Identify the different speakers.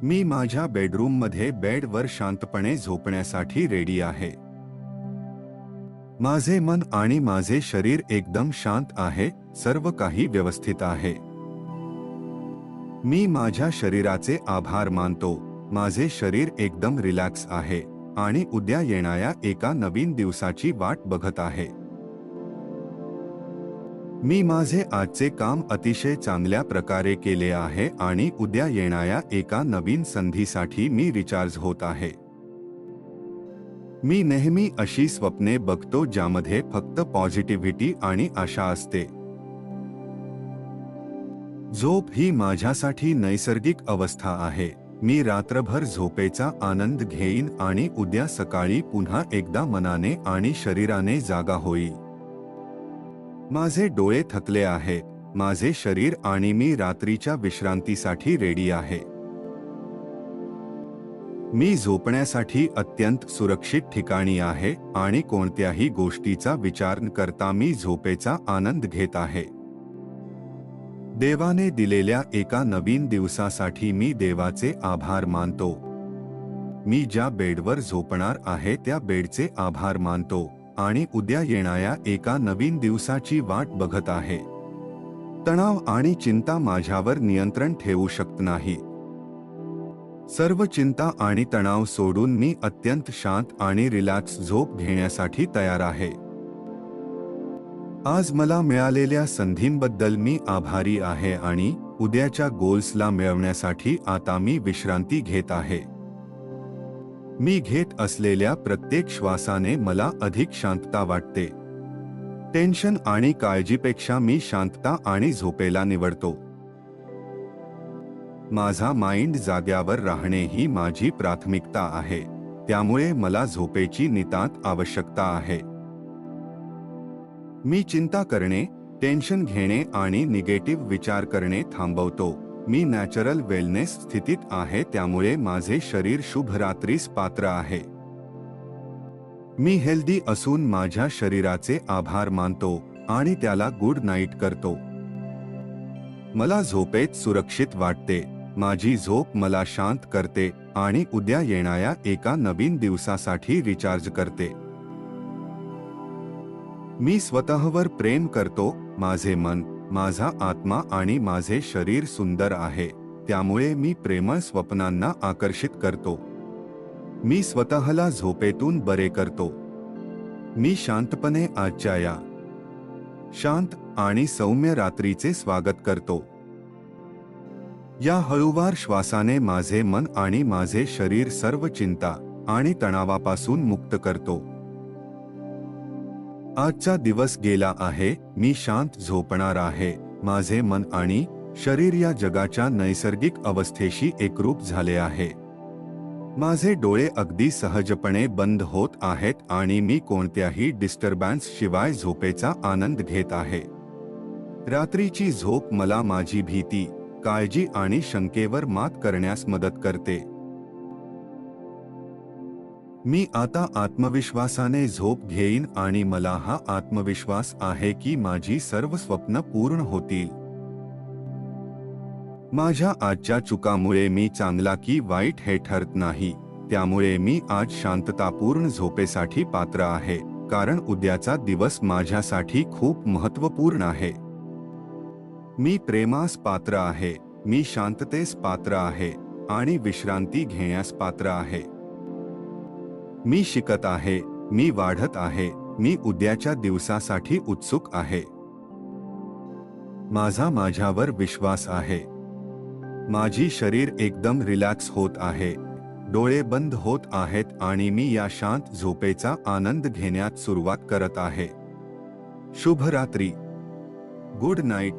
Speaker 1: मी माझ्या बेडरूममध्ये बेडवर शांतपणे झोपण्यासाठी रेडी आहे. माझे मन आणि माझे शरीर एकदम शांत आहे, सर्व काही व्यवस्थित आहे. मी माझ्या शरीराचे आभार मानतो. माझे शरीर एकदम रिलॅक्स आहे आणि उद्या येणाऱ्या एका नवीन दिवसाची वाट बघत आहे. मी माझे आजचे काम अतिशय चांगल्या प्रकारे केले आहे आणि उद्या येणाऱ्या एका नवीन संधीसाठी मी रिचार्ज होत आहे. मी नेहमी अशी स्वप्ने बघतो ज्यामध्ये फक्त पॉझिटिव्हिटी आणि आशा असते. झोप ही माझ्यासाठी नैसर्गिक अवस्था आहे. मी रात्रभर झोपेचा आनंद घेईन आणि उद्या सकाळी पुन्हा एकदा मनाने आणि शरीराने जागा होईल. माझे डोळे थकले आहे, माझे शरीर आणि मी रात्रीच्या विश्रांतीसाठी रेडी आहे. मी झोपण्यासाठी अत्यंत सुरक्षित ठिकाणी आहे आणि कोणत्याही गोष्टीचा विचार न करता मी झोपेचा आनंद घेत आहे. देवाने दिलेल्या एका नवीन दिवसासाठी मी देवाचे आभार मानतो. मी ज्या बेडवर झोपणार आहे त्या बेडचे आभार मानतो आणि उद्या येणाऱ्या एका नवीन दिवसाची वाट बघत आहे. तणाव आणि चिंता माझ्यावर नियंत्रण ठेवू शकत नाही. सर्व चिंता आणि तणाव सोडून मी अत्यंत शांत आणि रिलॅक्स झोप घेण्यासाठी तयार आहे. आज मला मिळालेल्या संधींबद्दल मी आभारी आहे आणि उद्याच्या गोल्सला मिळवण्यासाठी आता मी विश्रांती घेत आहे. मी घेत असलेल्या प्रत्येक श्वासाने मला अधिक शांतता वाटते. टेन्शन आणि काळजीपेक्षा मी शांतता आणि झोपेला निवडतो. माझा माइंड जाग्यावर राहणे ही माझी प्राथमिकता आहे, त्यामुळे मला झोपेची नितांत आवश्यकता आहे. मी चिंता करणे, टेन्शन घेणे आणि निगेटिव्ह विचार करणे थांबवतो. मी नॅचरल वेलनेस स्थितीत आहे, त्यामुळे माझे शरीर शुभ रात्रीस पात्र आहे. मी हेल्दी असून माझ्या शरीराचे आभार मानतो आणि त्याला गुड नाईट करतो. मला झोपेत सुरक्षित वाटते. माझी झोप मला शांत करते आणि उद्या येणाऱ्या एका नवीन दिवसासाठी रिचार्ज करते. मी स्वतःवर प्रेम करतो. माझे मन, माझा आत्मा आणि माझे शरीर सुंदर आहे, त्यामुळे मी प्रेमळ स्वप्नांना आकर्षित करतो. मी स्वतःला झोपेतून बरे करतो. मी शांतपणे आजच्या या शांत आणि सौम्य रात्रीचे स्वागत करतो. या हळूवार श्वासाने माझे मन आणि माझे शरीर सर्व चिंता आणि तणावापासून मुक्त करतो. आजचा दिवस गेला आहे. मी शांत झोपणार आहे. माझे मन आणि शरीर या जगाच्या नैसर्गिक अवस्थेशी एकरूप झाले आहे. माझे डोळे अगदी सहजपणे बंद होत आहेत आणि मी कोणत्याही डिस्टर्बन्स शिवाय झोपेचा आनंद घेत आहे. रात्रीची झोप मला माझी भीती, काळजी आणि शंकेवर मात करण्यास मदत करते. मी आता आत्मविश्वासाने झोप घेईन आणि मला हा आत्मविश्वास आहे की माझी सर्व स्वप्न पूर्ण होतील. माझ्या आजच्या चुकामुळे मी चांगला की वाईट हे ठरत नाही, त्यामुळे मी आज शांततापूर्ण झोपेसाठी पात्र आहे, कारण उद्याचा दिवस माझ्यासाठी खूप महत्त्वपूर्ण आहे. मी प्रेमास पात्र आहे, मी शांततेस पात्र आहे आणि विश्रांती घेण्यास पात्र आहे. मी शिकत आहे, मी वाढत आहे, मी उद्याच्या दिवसासाठी उत्सुक आहे. माझा माझ्यावर विश्वास आहे. माझी शरीर एकदम रिलॅक्स होत आहे. डोळे बंद होत आहेत आणि मी या शांत झोपेचा आनंद घेण्यात सुरुवात करत आहे. शुभ रात्री. Good night.